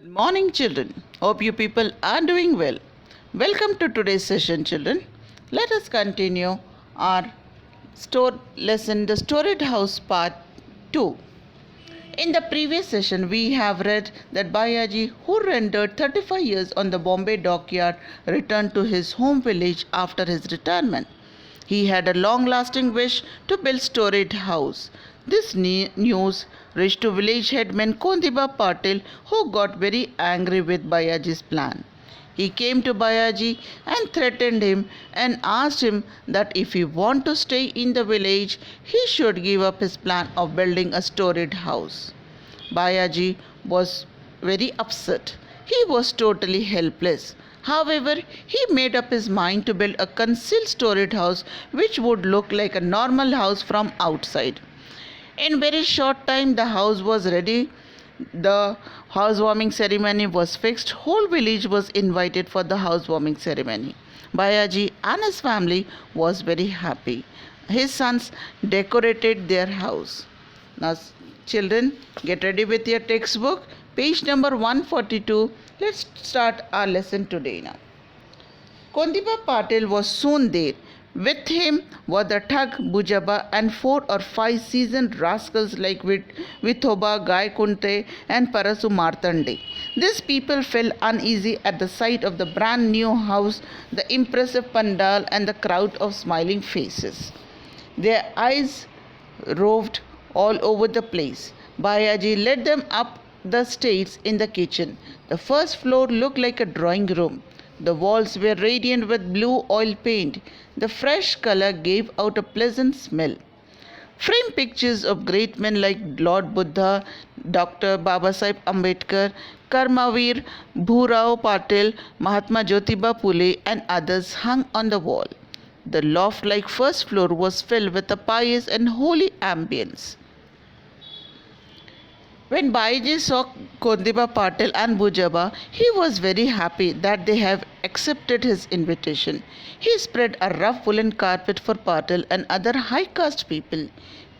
Good morning, children. Hope you people are doing well. Welcome to today's session, children. Let us continue our lesson, The Storied House Part 2. In the previous session, we have read that Bayaji, who rendered 35 years on the Bombay dockyard, returned to his home village after his retirement. He had a long-lasting wish to build storied house. This news reached to village headman Kondiba Patil, who got very angry with Bayaji's plan. He came to Bayaji and threatened him and asked him that if he wanted to stay in the village, he should give up his plan of building a storied house. Bayaji was very upset. He was totally helpless. However, he made up his mind to build a concealed storied house which would look like a normal house from outside. In very short time the house was ready. The housewarming ceremony was fixed. Whole village was invited for the housewarming ceremony. Bayaji and his family was very happy. His sons decorated their house. Now children, get ready with your textbook. Page number 142. Let's start our lesson today now. Kondiba Patil was soon there. With him were the Thug, Bujaba and 4 or 5 seasoned rascals like Vithoba, Gaikunte and Parasu Martande. These people felt uneasy at the sight of the brand new house, the impressive pandal and the crowd of smiling faces. Their eyes roved all over the place. Bayaji led them up the stairs in the kitchen. The first floor looked like a drawing room. The walls were radiant with blue oil paint. The fresh color gave out a pleasant smell. Framed pictures of great men like Lord Buddha, Dr. Babasaheb Ambedkar, Karmavir, Bhurao Patil, Mahatma Jyotiba Phule and others hung on the wall. The loft-like first floor was filled with a pious and holy ambience. When Baiji saw Kondiba Patil and Bujaba, he was very happy that they have accepted his invitation. He spread a rough woolen carpet for Patil and other high caste people.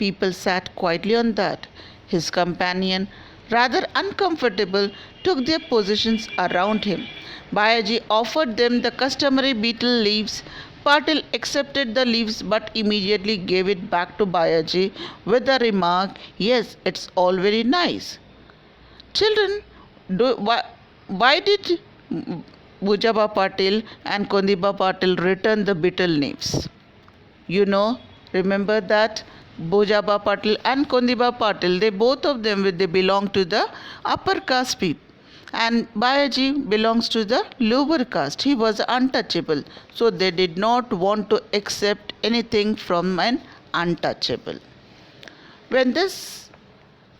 People sat quietly on that. His companion, rather uncomfortable, took their positions around him. Bayaji offered them the customary betel leaves. Patil accepted the leaves but immediately gave it back to Bayaji with the remark, "Yes, it's all very nice." Children, why did Bujaba Patil and Kondiba Patil return the betel leaves? Remember that Bujaba Patil and Kondiba Patil, they belong to the upper caste people. And Bayaji belongs to the lower caste. He was untouchable. So they did not want to accept anything from an untouchable. When this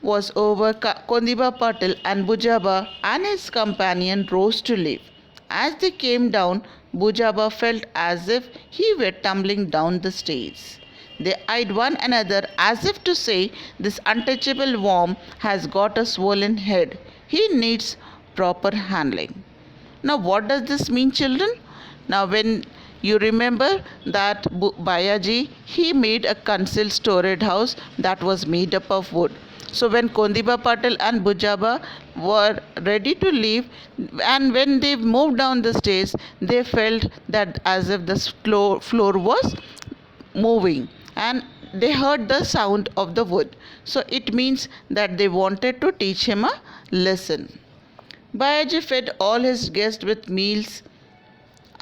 was over, Kondiba Patil and Bujaba and his companion rose to leave. As they came down, Bujaba felt as if he were tumbling down the stairs. They eyed one another as if to say, "This untouchable worm has got a swollen head. He needs proper handling." Now what does this mean, children? Now when you remember that Bayaji, he made a concealed storage house that was made up of wood. So when Kondiba Patil and Bujaba were ready to leave, and when they moved down the stairs, they felt that as if the floor was moving, and they heard the sound of the wood. So it means that they wanted to teach him a lesson. Bayaji fed all his guests with meals.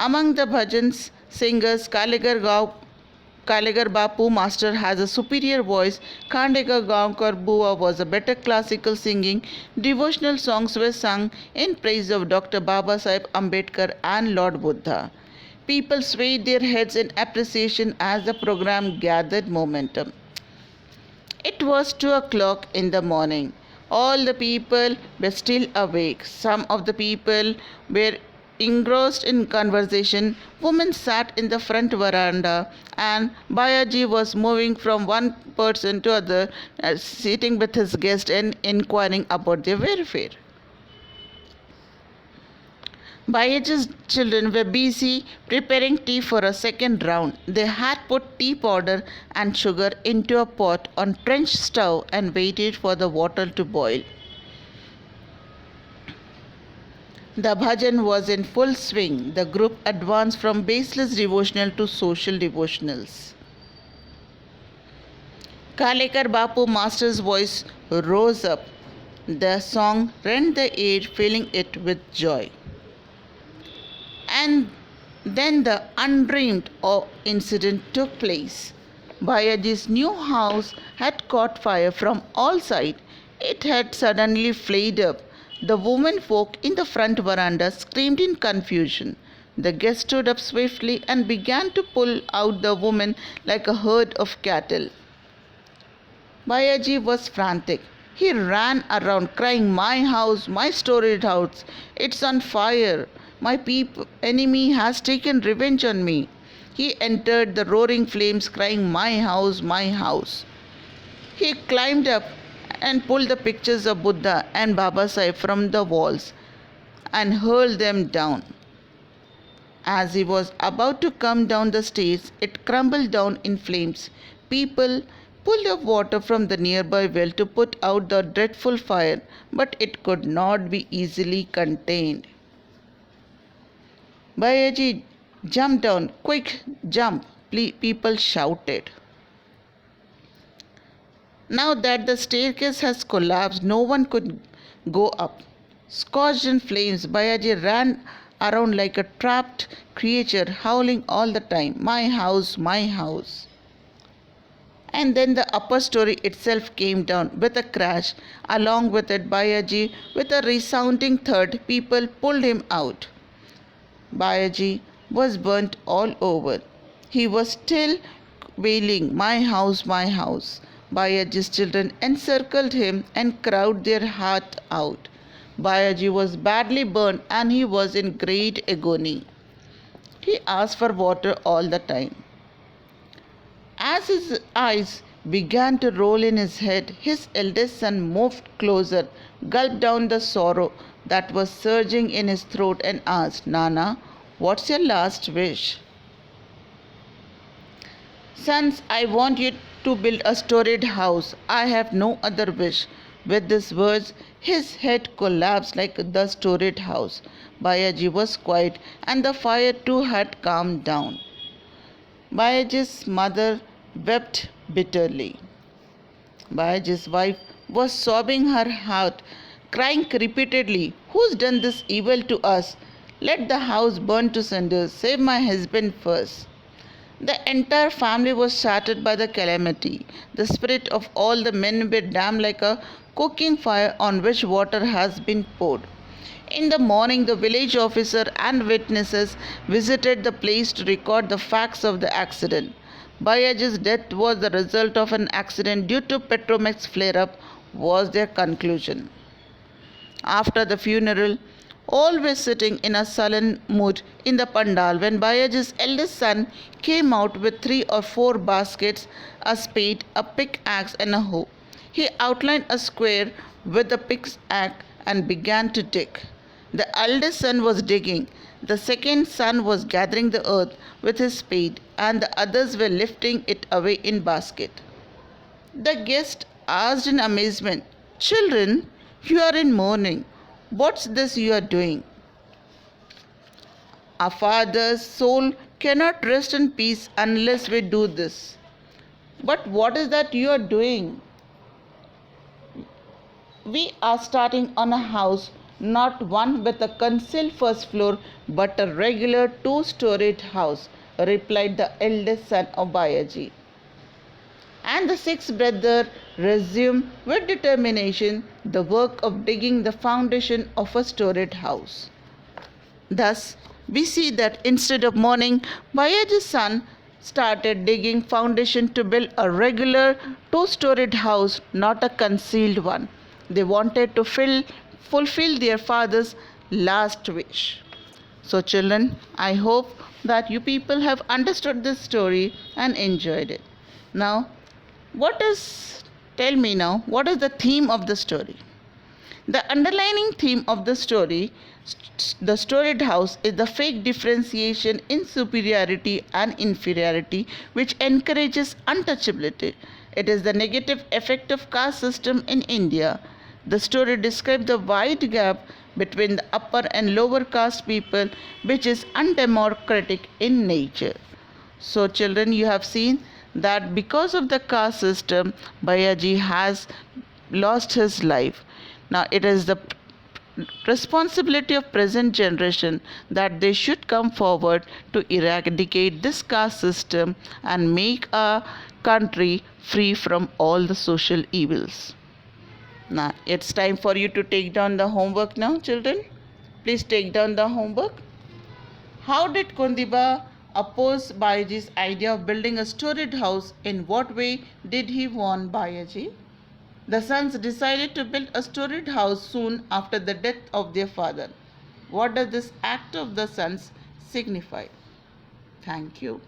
Among the bhajans singers, Kaligar Bapu master has a superior voice. Khandega Gaonkar Bua was a better classical singing. Devotional songs were sung in praise of Dr. Babasaheb Ambedkar and Lord Buddha. People swayed their heads in appreciation as the program gathered momentum. It was 2 o'clock in the morning. All the people were still awake. Some of the people were engrossed in conversation. Women sat in the front veranda and Bayaji was moving from one person to other, sitting with his guest and inquiring about their welfare. Bayaji's children were busy preparing tea for a second round. They had put tea powder and sugar into a pot on trench stove and waited for the water to boil. The bhajan was in full swing. The group advanced from baseless devotional to social devotionals. Kalekar Bapu Master's voice rose up. The song rent the air, filling it with joy. And then the undreamed incident took place. Bayaji's new house had caught fire from all sides. It had suddenly flared up. The women folk in the front veranda screamed in confusion. The guests stood up swiftly and began to pull out the woman like a herd of cattle. Bayaji was frantic. He ran around crying, "My house, my storied house, it's on fire. My enemy has taken revenge on me." He entered the roaring flames crying, "My house, my house." He climbed up and pulled the pictures of Buddha and Baba Sahib from the walls and hurled them down. As he was about to come down the stairs, it crumbled down in flames. People pulled up water from the nearby well to put out the dreadful fire, but it could not be easily contained. Bayaji jumped down. "Quick, jump!" people shouted. Now that the staircase has collapsed, no one could go up. Scorched in flames, Bayaji ran around like a trapped creature, howling all the time, "My house, my house." And then the upper story itself came down with a crash. Along with it, Bayaji, with a resounding thud, people pulled him out. Bayaji was burnt all over. He was still wailing, "My house, my house." Bayaji's children encircled him and cried their heart out. Bayaji was badly burned and he was in great agony. He asked for water all the time. As his eyes began to roll in his head, his eldest son moved closer, gulped down the sorrow that was surging in his throat and asked, "Nana, what's your last wish?" "Sons, I want you to build a storied house. I have no other wish." With these words, his head collapsed like the storied house. Bayaji was quiet and the fire too had calmed down. Bayaji's mother wept bitterly. Bayaji's wife was sobbing her heart, crying repeatedly, "Who's done this evil to us? Let the house burn to cinders. Save my husband first." The entire family was shattered by the calamity. The spirit of all the men were damned like a cooking fire on which water has been poured. In the morning, the village officer and witnesses visited the place to record the facts of the accident. Bayaji's death was the result of an accident due to Petromax flare-up, was their conclusion. After the funeral, all were sitting in a sullen mood in the pandal when Bayaji's eldest son came out with 3 or 4 baskets, a spade, a pickaxe and a hoe. He outlined a square with the pickaxe and began to dig. The eldest son was digging. The second son was gathering the earth with his spade, and the others were lifting it away in basket. The guest asked in amazement, "Children, you are in mourning. What's this you are doing?" "Our father's soul cannot rest in peace unless we do this." "But what is that you are doing?" "We are starting on a house, not one with a concealed first floor, but a regular 2-storied house," replied the eldest son of Bayaji. And the 6th brother resumed with determination the work of digging the foundation of a storied house. Thus, we see that instead of mourning, Bayaji's son started digging foundation to build a regular 2-storied house, not a concealed one. They wanted to fulfill their father's last wish. So children, I hope that you people have understood this story and enjoyed it. Now, tell me now, what is the theme of the story? The underlying theme of the story, the storied house, is the fake differentiation in superiority and inferiority which encourages untouchability. It is the negative effect of caste system in India. The story describes the wide gap between the upper and lower caste people, which is undemocratic in nature. So, children, you have seen that because of the caste system, Bayaji has lost his life. Now, it is the responsibility of present generation that they should come forward to eradicate this caste system and make a country free from all the social evils. Now, it's time for you to take down the homework now, children. Please take down the homework. How did Kundiba oppose Bayaji's idea of building a storied house? In what way did he warn Bayaji? The sons decided to build a storied house soon after the death of their father. What does this act of the sons signify? Thank you.